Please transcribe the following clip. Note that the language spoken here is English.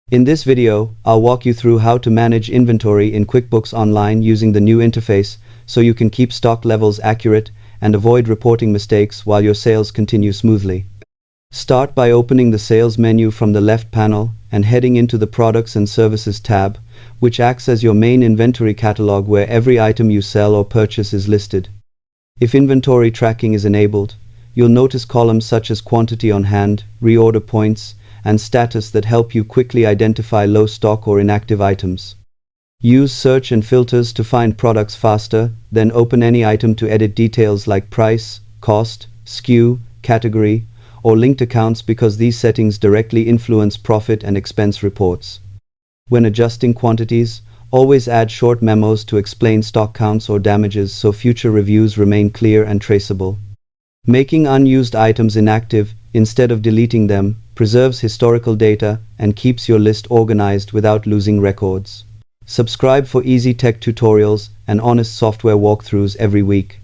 In this video, I'll walk you through how to manage inventory in QuickBooks Online using the new interface so you can keep stock levels accurate and avoid reporting mistakes while your sales continue smoothly. Start by opening the Sales menu from the left panel and heading into the Products and Services tab, which acts as your main inventory catalog where every item you sell or purchase is listed. If inventory tracking is enabled, you'll notice columns such as quantity on hand, reorder points, and status that help you quickly identify low stock or inactive items. Use search and filters to find products faster, then open any item to edit details like price, cost, SKU, category, or linked accounts because these settings directly influence profit and expense reports. When adjusting quantities, always add short memos to explain stock counts or damages so future reviews remain clear and traceable. Making unused items inactive instead of deleting them preserves historical data and keeps your list organized without losing records. Subscribe for easy tech tutorials and honest software walkthroughs every week.